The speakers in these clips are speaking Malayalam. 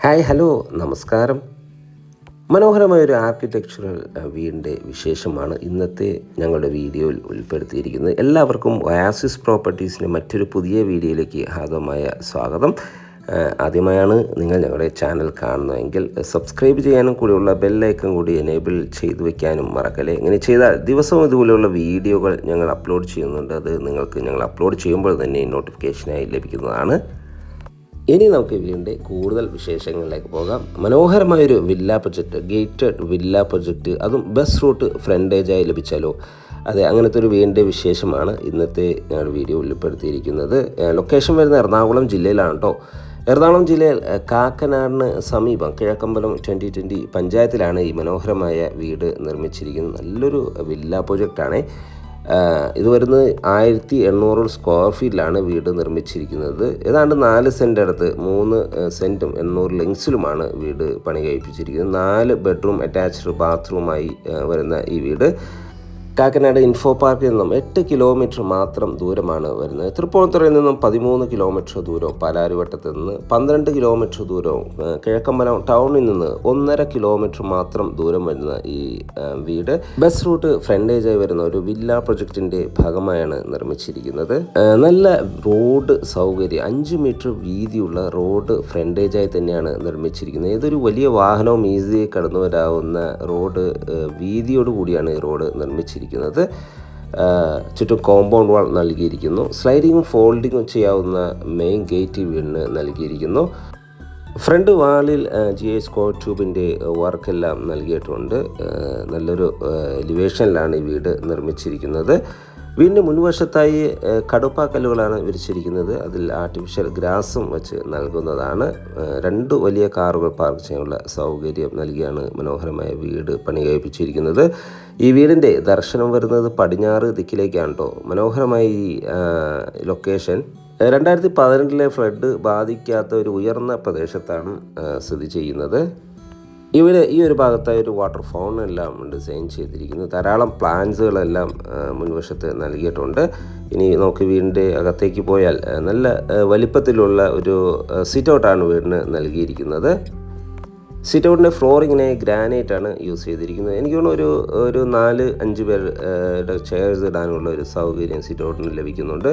ഹായ് ഹലോ നമസ്കാരം. മനോഹരമായൊരു ആർക്കിടെക്ചറൽ വീടിൻ്റെ വിശേഷമാണ് ഇന്നത്തെ ഞങ്ങളുടെ വീഡിയോയിൽ ഉൾപ്പെടുത്തിയിരിക്കുന്നത്. എല്ലാവർക്കും ഒയാസിസ് പ്രോപ്പർട്ടീസിൻ്റെ മറ്റൊരു പുതിയ വീഡിയോയിലേക്ക് ഹാർദവമായ സ്വാഗതം. ആദ്യമായാണ് നിങ്ങൾ ഞങ്ങളുടെ ചാനൽ കാണുന്നതെങ്കിൽ സബ്സ്ക്രൈബ് ചെയ്യാനും കൂടിയുള്ള ബെല്ലൈക്കൺ കൂടി എനേബിൾ ചെയ്തു വയ്ക്കാനും മറക്കല്ലേ. ഇങ്ങനെ ചെയ്താൽ ദിവസവും ഇതുപോലെയുള്ള വീഡിയോകൾ ഞങ്ങൾ അപ്ലോഡ് ചെയ്യുന്നുണ്ട്. അത് നിങ്ങൾക്ക് ഞങ്ങൾ അപ്ലോഡ് ചെയ്യുമ്പോൾ തന്നെ നോട്ടിഫിക്കേഷനായി ലഭിക്കുന്നതാണ്. ഇനി നമുക്ക് വീടിൻ്റെ കൂടുതൽ വിശേഷങ്ങളിലേക്ക് പോകാം. മനോഹരമായൊരു villa project, gated villa project, അതും ബസ് റൂട്ട് ഫ്രണ്ടേജായി ലഭിച്ചാലോ. അതെ, അങ്ങനത്തെ ഒരു വീടിൻ്റെ വിശേഷമാണ് ഇന്നത്തെ ഞങ്ങളുടെ വീഡിയോ ഉൾപ്പെടുത്തിയിരിക്കുന്നത്. ലൊക്കേഷൻ വരുന്ന എറണാകുളം ജില്ലയിലാണ് കേട്ടോ. എറണാകുളം ജില്ലയിൽ കാക്കനാടിന് സമീപം കിഴക്കമ്പലം 2020 പഞ്ചായത്തിലാണ് ഈ മനോഹരമായ വീട് നിർമ്മിച്ചിരിക്കുന്നത്. നല്ലൊരു വില്ല പ്രൊജക്റ്റാണ്. ഇത് വരുന്നത് 1800 സ്ക്വയർ ഫീറ്റിലാണ് വീട് നിർമ്മിച്ചിരിക്കുന്നത്. ഏതാണ്ട് 4 സെൻറ്റ് അടുത്ത് 3 സെൻറ്റും 800 ലെങ്സിലുമാണ് വീട് പണി കഴിപ്പിച്ചിരിക്കുന്നത്. 4 ബെഡ്റൂം അറ്റാച്ച്ഡ് ബാത്റൂമായി വരുന്ന ഈ വീട് കാക്കനാട് ഇൻഫോ പാർക്കിൽ നിന്നും 8 കിലോമീറ്റർ മാത്രം ദൂരമാണ് വരുന്നത്. തൃപ്പൂണിത്തുറയിൽ നിന്നും 13 കിലോമീറ്റർ ദൂരവും, പാലാരിവട്ടത്ത് നിന്ന് 12 കിലോമീറ്റർ ദൂരവും, കിഴക്കമ്പലം ടൗണിൽ നിന്ന് 1.5 കിലോമീറ്റർ മാത്രം ദൂരം വരുന്ന ഈ വീട് ബസ് റൂട്ട് ഫ്രണ്ടേജായി വരുന്ന ഒരു വില്ല പ്രൊജക്റ്റിൻ്റെ ഭാഗമായാണ് നിർമ്മിച്ചിരിക്കുന്നത്. നല്ല റോഡ് സൗകര്യം, 5 മീറ്റർ വീതിയുള്ള റോഡ് ഫ്രണ്ടേജായി തന്നെയാണ് നിർമ്മിച്ചിരിക്കുന്നത്. ഏതൊരു വലിയ വാഹനവും ഈസിയായി കടന്നു വരാവുന്ന റോഡ് വീതിയോടുകൂടിയാണ് ഈ റോഡ് നിർമ്മിച്ചിരിക്കുന്നത്. ചുറ്റും കോമ്പൗണ്ട് വാൾ നൽകിയിരിക്കുന്നു. സ്ലൈഡിങ്ങും ഫോൾഡിങ്ങും ചെയ്യാവുന്ന മെയിൻ ഗേറ്റ് വീടിന് നൽകിയിരിക്കുന്നു. ഫ്രണ്ട് വാളിൽ GI സ്ക്വയർ ട്യൂബിൻ്റെ വർക്കെല്ലാം നൽകിയിട്ടുണ്ട്. നല്ലൊരു എലിവേഷനിലാണ് ഈ വീട് നിർമ്മിച്ചിരിക്കുന്നത്. വീടിൻ്റെ മുൻവശത്തായി കടുപ്പാക്കല്ലുകളാണ് വിരിച്ചിരിക്കുന്നത്. അതിൽ ആർട്ടിഫിഷ്യൽ ഗ്രാസും വെച്ച് നൽകുന്നതാണ്. 2 വലിയ കാറുകൾ പാർക്ക് ചെയ്യാനുള്ള സൗകര്യം നൽകിയാണ് മനോഹരമായ വീട് പണി കഴിപ്പിച്ചിരിക്കുന്നത്. ഈ വീടിൻ്റെ ദർശനം വരുന്നത് പടിഞ്ഞാറ് ദിക്കിലേക്കാണ് കേട്ടോ. മനോഹരമായ ഈ ലൊക്കേഷൻ 2018 ഫ്ലഡ് ബാധിക്കാത്ത ഒരു ഉയർന്ന പ്രദേശത്താണ് സ്ഥിതി ചെയ്യുന്നത്. ഇവിടെ ഈ ഒരു ഭാഗത്തായി ഒരു വാട്ടർ ഫൗണ്ടൻ എല്ലാം ഡിസൈൻ ചെയ്തിരിക്കുന്നു. ധാരാളം പ്ലാന്റ്സുകളെല്ലാം മുൻവശത്ത് നൽകിയിട്ടുണ്ട്. ഇനി നമുക്ക് വീടിൻ്റെ അകത്തേക്ക് പോയാൽ നല്ല വലിപ്പത്തിലുള്ള ഒരു സിറ്റ് ഔട്ടാണ് വീടിന് നൽകിയിരിക്കുന്നത്. സിറ്റ് ഔട്ടിൻ്റെ ഫ്ലോറിങ്ങിനെ ഗ്രാനൈറ്റാണ് യൂസ് ചെയ്തിരിക്കുന്നത്. എനിക്ക് തോന്നുന്നു ഒരു 4-5 പേരുടെ ചെയർസ് ഇടാനുള്ള ഒരു സൗകര്യം സിറ്റ് ഔട്ടിന് ലഭിക്കുന്നുണ്ട്.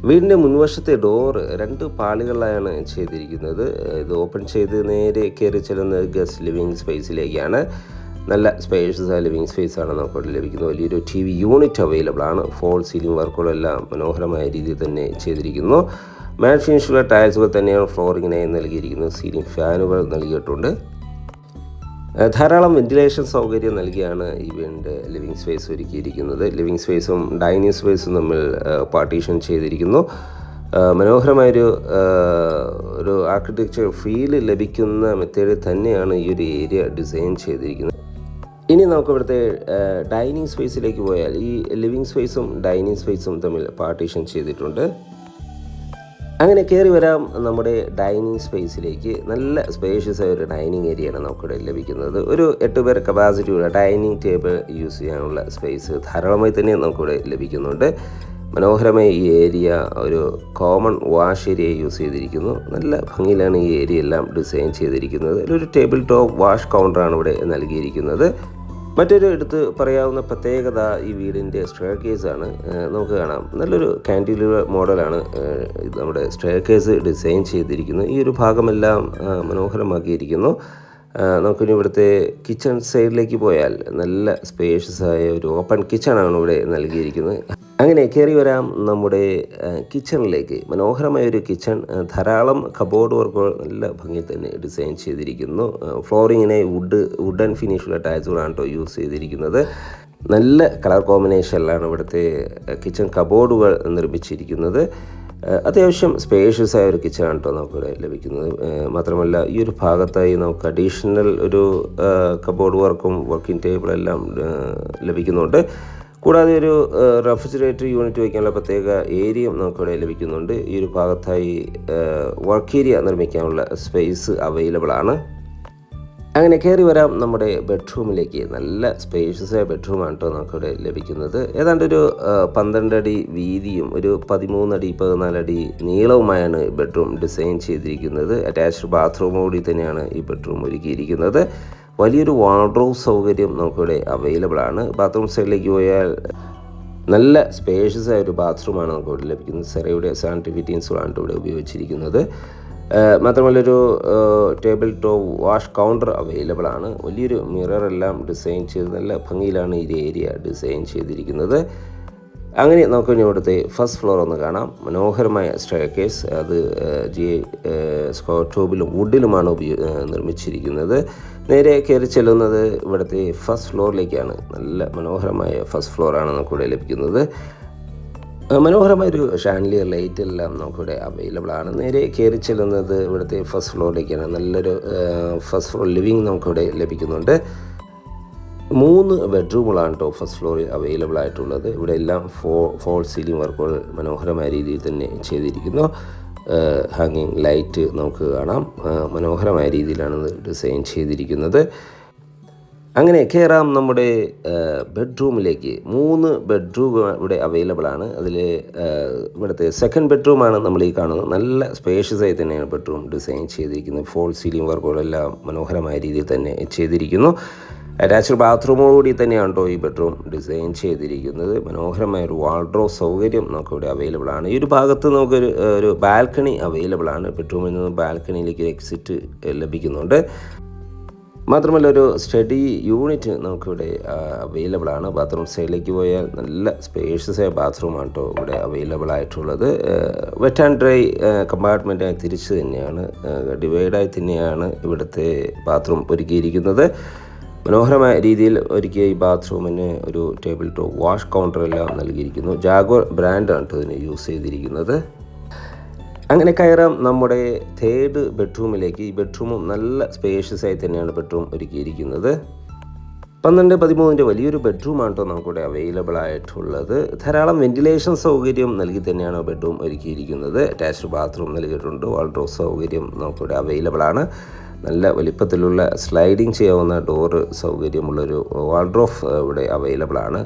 വീടിൻ്റെ മുൻവശത്തെ ഡോറ് 2 പാളികളിലായാണ് ചെയ്തിരിക്കുന്നത്. ഇത് ഓപ്പൺ ചെയ്ത് നേരെ കയറി ചെല്ലുന്നത് ഗസ്റ്റ് ലിവിങ് സ്പേസിലേക്കാണ്. നല്ല സ്പേഷ്യസ് ലിവിങ് സ്പേസാണ് നമുക്കിവിടെ ലഭിക്കുന്നത്. വലിയൊരു TV യൂണിറ്റ് അവൈലബിൾ ആണ്. ഫോൾ സീലിംഗ് വർക്കുകളെല്ലാം മനോഹരമായ രീതിയിൽ തന്നെ ചെയ്തിരിക്കുന്നു. മാറ്റ് ഫിനിഷുള്ള ടൈൽസുകൾ തന്നെയാണ് ഫ്ലോറിങ്ങിനായി നൽകിയിരിക്കുന്നത്. സീലിംഗ് ഫാനുകൾ നൽകിയിട്ടുണ്ട്. ധാരാളം വെന്റിലേഷൻ സൗകര്യം നൽകിയാണ് ഈ വീടിൻ്റെ ലിവിങ് സ്പേസ് ഒരുക്കിയിരിക്കുന്നത്. ലിവിങ് സ്പേസും ഡൈനിങ് സ്പേസും തമ്മിൽ പാർട്ടീഷൻ ചെയ്തിരിക്കുന്നു. മനോഹരമായൊരു ആർക്കിടെക്ചർ ഫീൽ ലഭിക്കുന്ന മെത്തേഡിൽ തന്നെയാണ് ഈ ഒരു ഏരിയ ഡിസൈൻ ചെയ്തിരിക്കുന്നത്. ഇനി നമുക്ക് ഇവിടുത്തെ ഡൈനിങ് സ്പേസിലേക്ക് പോയാൽ ഈ ലിവിങ് സ്പേസും ഡൈനിങ് സ്പേസും തമ്മിൽ പാർട്ടീഷൻ ചെയ്തിട്ടുണ്ട്. അങ്ങനെ കയറി വരാം നമ്മുടെ ഡൈനിങ് സ്പേസിലേക്ക്. നല്ല സ്പേഷ്യസ് ആയ ഒരു ഡൈനിങ് ഏരിയയാണ് നമുക്കിവിടെ ലഭിക്കുന്നത്. ഒരു 8 പേർ കപ്പാസിറ്റിയുള്ള ഡൈനിങ് ടേബിൾ യൂസ് ചെയ്യാനുള്ള സ്പേസ് ധാരാളമായി തന്നെ നമുക്കിവിടെ ലഭിക്കുന്നുണ്ട്. മനോഹരമായ ഈ ഏരിയ ഒരു കോമൺ വാഷ് ഏരിയ യൂസ് ചെയ്തിരിക്കുന്നു. നല്ല ഭംഗിയിലാണ് ഈ ഏരിയ എല്ലാം ഡിസൈൻ ചെയ്തിരിക്കുന്നത്. ഒരു ടേബിൾ ടോപ്പ് വാഷ് കൗണ്ടറാണ് ഇവിടെ നൽകിയിരിക്കുന്നത്. മറ്റൊരു എടുത്ത് പറയാവുന്ന പ്രത്യേകത ഈ വീടിൻ്റെ സ്റ്റെയർ കേസാണ്. നമുക്ക് കാണാം, നല്ലൊരു കാൻറ്റിലിവർ മോഡലാണ് നമ്മുടെ സ്റ്റെയർ കേസ് ഡിസൈൻ ചെയ്തിരിക്കുന്നത്. ഈ ഒരു ഭാഗമെല്ലാം മനോഹരമാക്കിയിരിക്കുന്നു. നമുക്കിനി ഇവിടുത്തെ കിച്ചൺ സൈഡിലേക്ക് പോയാൽ നല്ല സ്പേഷ്യസ് ആയ ഒരു ഓപ്പൺ കിച്ചണാണ് ഇവിടെ നൽകിയിരിക്കുന്നത്. അങ്ങനെ കയറി വരാം നമ്മുടെ കിച്ചണിലേക്ക്. മനോഹരമായൊരു കിച്ചൺ, ധാരാളം കബോർഡ് വർക്കുകൾ നല്ല ഭംഗിയിൽ തന്നെ ഡിസൈൻ ചെയ്തിരിക്കുന്നു. ഫ്ലോറിങ്ങിനെ വുഡൻ ഫിനിഷുള്ള ടൈൽസുകളാണ് കേട്ടോ യൂസ് ചെയ്തിരിക്കുന്നത്. നല്ല കളർ കോമ്പിനേഷനിലാണ് ഇവിടുത്തെ കിച്ചൺ കബോർഡുകൾ നിർമ്മിച്ചിരിക്കുന്നത്. അത്യാവശ്യം സ്പേഷ്യസ് ആയ ഒരു കിച്ചണാണ് കേട്ടോ നമുക്കിവിടെ ലഭിക്കുന്നത്. മാത്രമല്ല ഈ ഒരു ഭാഗത്തായി നമുക്ക് അഡീഷണൽ ഒരു കബോർഡ് വർക്കും വർക്കിംഗ് ടേബിളെല്ലാം ലഭിക്കുന്നുണ്ട്. കൂടാതെ ഒരു റെഫ്രിജറേറ്റർ യൂണിറ്റ് വയ്ക്കാനുള്ള പ്രത്യേക ഏരിയയും നമുക്കിവിടെ ലഭിക്കുന്നുണ്ട്. ഈ ഒരു ഭാഗത്തായി വർക്ക് ഏരിയ നിർമ്മിക്കാനുള്ള സ്പേസ് അവൈലബിൾ ആണ്. അങ്ങനെ കയറി വരാം നമ്മുടെ ബെഡ്റൂമിലേക്ക്. നല്ല സ്പേഷ്യസായ ബെഡ്റൂമാണ് കേട്ടോ നമുക്കിവിടെ ലഭിക്കുന്നത്. ഏതാണ്ട് ഒരു 12 അടി വീതിയും ഒരു 13 അടി 14 അടി നീളവുമായാണ് ബെഡ്റൂം ഡിസൈൻ ചെയ്തിരിക്കുന്നത്. അറ്റാച്ച്ഡ് ബാത്റൂമോടി തന്നെയാണ് ഈ ബെഡ്റൂം ഒരുക്കിയിരിക്കുന്നത്. വലിയൊരു വാർഡ്രോബ് സൗകര്യം നമുക്കിവിടെ അവൈലബിൾ ആണ്. ബാത്റൂം സൈഡിലേക്ക് പോയാൽ നല്ല സ്പേഷ്യസായ ഒരു ബാത്റൂമാണ് നമുക്കിവിടെ ലഭിക്കുന്നത്. സെറയുടെ സാനിറ്ററി ഫിറ്റിങ്സുകളാണ് ഇവിടെ ഉപയോഗിച്ചിരിക്കുന്നത്. മാത്രമല്ല ഒരു table top wash counter available ആണ്. വലിയൊരു മിററെല്ലാം ഡിസൈൻ ചെയ്ത് നല്ല ഭംഗിയിലാണ് ഈ ഏരിയ ഡിസൈൻ ചെയ്തിരിക്കുന്നത്. അങ്ങനെ നമുക്ക് ഇവിടുത്തെ ഫസ്റ്റ് ഫ്ലോർ ഒന്ന് കാണാം. മനോഹരമായ സ്റ്റെയർകേസ്, അത് സ്ക്വയർ ട്യൂബിലും വുഡിലുമാണ് നിർമ്മിച്ചിരിക്കുന്നത്. നേരെ കയറി ചെല്ലുന്നത് ഇവിടുത്തെ ഫസ്റ്റ് ഫ്ലോറിലേക്കാണ്. നല്ല മനോഹരമായ ഫസ്റ്റ് ഫ്ലോറാണ് നമുക്കിവിടെ ലഭിക്കുന്നത്. മനോഹരമായൊരു ഷാൻലിയർ ലൈറ്റ് എല്ലാം നമുക്കിവിടെ അവൈലബിൾ ആണ്. നേരെ കയറി ചെല്ലുന്നത് ഇവിടുത്തെ ഫസ്റ്റ് ഫ്ലോറിലേക്കാണ്. നല്ലൊരു ഫസ്റ്റ് ഫ്ലോർ ലിവിങ് നമുക്കിവിടെ ലഭിക്കുന്നുണ്ട്. 3 ബെഡ്റൂമുകളാണ് കേട്ടോ ഫസ്റ്റ് ഫ്ലോറിൽ അവൈലബിൾ ആയിട്ടുള്ളത്. ഇവിടെ എല്ലാം ഫോൾ സീലിംഗ് വർക്കുകൾ മനോഹരമായ രീതിയിൽ തന്നെ ചെയ്തിരിക്കുന്നു. ഹാങ്ങിങ് ലൈറ്റ് നമുക്ക് കാണാം. മനോഹരമായ രീതിയിലാണ് ഡിസൈൻ ചെയ്തിരിക്കുന്നത്. അങ്ങനെ കയറാം നമ്മുടെ ബെഡ്റൂമിലേക്ക്. 3 ബെഡ്റൂം ഇവിടെ അവൈലബിൾ ആണ്. അതിൽ ഇവിടുത്തെ സെക്കൻഡ് ബെഡ്റൂമാണ് നമ്മൾ ഈ കാണുന്നത്. നല്ല സ്പേഷ്യസായി തന്നെയാണ് ബെഡ്റൂം ഡിസൈൻ ചെയ്തിരിക്കുന്നത്. ഫോൾ സീലിംഗ് വർക്കുകളെല്ലാം മനോഹരമായ രീതിയിൽ തന്നെ ചെയ്തിരിക്കുന്നു. അറ്റാച്ച്ഡ് ബാത്റൂമോടുകൂടി തന്നെയാണ് കേട്ടോ ഈ ബെഡ്റൂം ഡിസൈൻ ചെയ്തിരിക്കുന്നത്. മനോഹരമായ ഒരു വാർഡ്രോബ് സൗകര്യം നമുക്കിവിടെ അവൈലബിൾ ആണ്. ഈ ഒരു ഭാഗത്ത് നമുക്കൊരു ബാൽക്കണി അവൈലബിൾ ആണ്. ബെഡ്റൂമിൽ നിന്ന് ബാൽക്കണിയിലേക്ക് എക്സിറ്റ് ലഭിക്കുന്നുണ്ട്. മാത്രമല്ല ഒരു സ്റ്റഡി യൂണിറ്റ് നമുക്കിവിടെ അവൈലബിൾ ആണ്. ബാത്റൂം സൈഡിലേക്ക് പോയാൽ നല്ല സ്പേഷ്യസായ ബാത്റൂമാണ് കേട്ടോ ഇവിടെ അവൈലബിൾ ആയിട്ടുള്ളത്. വെറ്റ് ആൻഡ് ഡ്രൈ കമ്പാർട്ട്മെൻറ്റായി തിരിച്ച് തന്നെയാണ്, ഡിവൈഡായി തന്നെയാണ് ഇവിടുത്തെ ബാത്റൂം ഒരുക്കിയിരിക്കുന്നത്. മനോഹരമായ രീതിയിൽ ഒരുക്കിയ ഈ ബാത്റൂമിന് ഒരു ടേബിൾ ടോപ്പ് വാഷ് കൗണ്ടറെല്ലാം നൽകിയിരിക്കുന്നു. ജാഗോർ ബ്രാൻഡാണ് കേട്ടോ ഇതിന് യൂസ് ചെയ്തിരിക്കുന്നത്. അങ്ങനെ കയറാം നമ്മുടെ തേർഡ് ബെഡ്റൂമിലേക്ക്. ഈ ബെഡ്റൂമും നല്ല സ്പേഷ്യസായി തന്നെയാണ് ബെഡ്റൂം ഒരുക്കിയിരിക്കുന്നത്. 12-13 വലിയൊരു ബെഡ്റൂമാണ് കേട്ടോ നമുക്കിവിടെ അവൈലബിൾ ആയിട്ടുള്ളത്. ധാരാളം വെന്റിലേഷൻ സൗകര്യം നൽകി തന്നെയാണ് ബെഡ്റൂം ഒരുക്കിയിരിക്കുന്നത്. അറ്റാച്ച്ഡ് ബാത്റൂം നൽകിയിട്ടുണ്ട്. വാർഡ്രോബ് സൗകര്യം നമുക്കിവിടെ അവൈലബിൾ ആണ്. നല്ല വലിപ്പത്തിലുള്ള സ്ലൈഡിങ് ചെയ്യാവുന്ന ഡോറ് സൗകര്യമുള്ളൊരു വാർഡ്രോബ് ഇവിടെ അവൈലബിൾ ആണ്.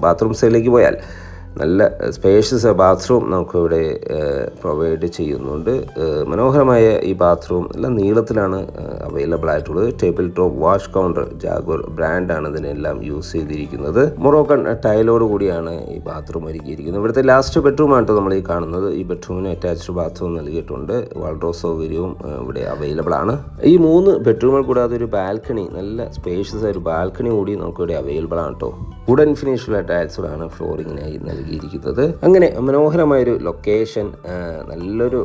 ബാത്റൂം സൈഡിലേക്ക് പോയാൽ നല്ല സ്പേഷ്യസ് ബാത്റൂം നമുക്കിവിടെ പ്രൊവൈഡ് ചെയ്യുന്നുണ്ട്. മനോഹരമായ ഈ ബാത്റൂം നല്ല നീളത്തിലാണ് അവൈലബിൾ ആയിട്ടുള്ളത്. Table top wash counter Jaguar ബ്രാൻഡാണ് ഇതിനെല്ലാം യൂസ് ചെയ്തിരിക്കുന്നത്. മൊറോക്കൺ ടൈലോട് കൂടിയാണ് ഈ ബാത്റൂം ഒരുക്കിയിരിക്കുന്നത്. ഇവിടുത്തെ ലാസ്റ്റ് ബെഡ്റൂമാണ് നമ്മൾ ഈ കാണുന്നത്. ഈ ബെഡ്റൂമിന് അറ്റാച്ച്ഡ് ബാത്റൂം നൽകിയിട്ടുണ്ട്. വാർഡ്രോബ് സൗകര്യവും ഇവിടെ അവൈലബിൾ ആണ്. ഈ 3 ബെഡ്റൂമുകൾ കൂടാതെ ഒരു ബാൽക്കണി, നല്ല സ്പേഷ്യസ് ആയ ഒരു ബാൽക്കണി കൂടി നമുക്കിവിടെ അവൈലബിൾ ആണ് കേട്ടോ. വുഡൻ ഫിനിഷുള്ള ടൈൽസുകളാണ് ഫ്ലോറിങ്ങിനായി നൽകിയിരിക്കുന്നത്. അങ്ങനെ മനോഹരമായൊരു ലൊക്കേഷൻ, നല്ലൊരു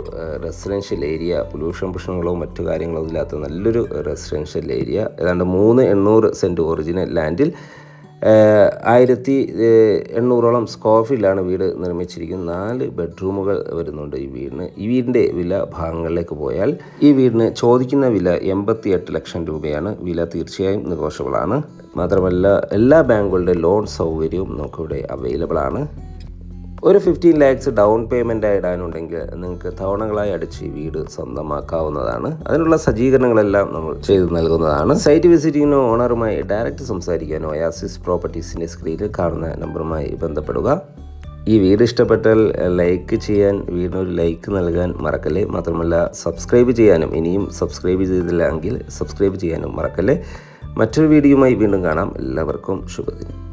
റെസിഡൻഷ്യൽ ഏരിയ, പൊല്യൂഷൻ പ്രശ്നങ്ങളോ മറ്റു കാര്യങ്ങളോ ഇല്ലാത്ത നല്ലൊരു റെസിഡൻഷ്യൽ ഏരിയ. ഏതാണ്ട് 3,800 സെൻറ്റ് ഒറിജിനൽ ലാൻഡിൽ 1,800ഓളം സ്ക്വയർ ഫീറ്റിലാണ് വീട് നിർമ്മിച്ചിരിക്കുന്നത്. 4 ബെഡ്റൂമുകൾ വരുന്നുണ്ട് ഈ വീടിന്. ഈ വീടിൻ്റെ വില ഭാഗങ്ങളിലേക്ക് പോയാൽ ഈ വീടിന് ചോദിക്കുന്ന വില 88 ലക്ഷം രൂപയാണ്. വില തീർച്ചയായും നെഗോഷ്യബിൾ ആണ്. മാത്രമല്ല എല്ലാ ബാങ്കുകളുടെ ലോൺ സൗകര്യവും നമുക്കിവിടെ അവൈലബിൾ ആണ്. ഒരു 15 lakhs ഡൗൺ പേയ്മെൻറ്റായി ഇടാനുണ്ടെങ്കിൽ നിങ്ങൾക്ക് തവണകളായി അടിച്ച് ഈ വീട് സ്വന്തമാക്കാവുന്നതാണ്. അതിനുള്ള സജ്ജീകരണങ്ങളെല്ലാം നമ്മൾ ചെയ്തു നൽകുന്നതാണ്. സൈറ്റ് വിസിറ്റിങ്ങിനോ ഓണറുമായി ഡയറക്റ്റ് സംസാരിക്കാനോ ഒയാസിസ് പ്രോപ്പർട്ടീസിൻ്റെ സ്ക്രീനിൽ കാണുന്ന നമ്പറുമായി ബന്ധപ്പെടുക. ഈ വീട് ഇഷ്ടപ്പെട്ടാൽ ലൈക്ക് ചെയ്യാൻ, വീടിനൊരു ലൈക്ക് നൽകാൻ മറക്കല്ലേ. മാത്രമല്ല സബ്സ്ക്രൈബ് ചെയ്യാനും, ഇനിയും സബ്സ്ക്രൈബ് ചെയ്തില്ല എങ്കിൽ സബ്സ്ക്രൈബ് ചെയ്യാനും മറക്കല്ലേ. മറ്റൊരു വീഡിയോയുമായി വീണ്ടും കാണാം. എല്ലാവർക്കും ശുഭദിനം.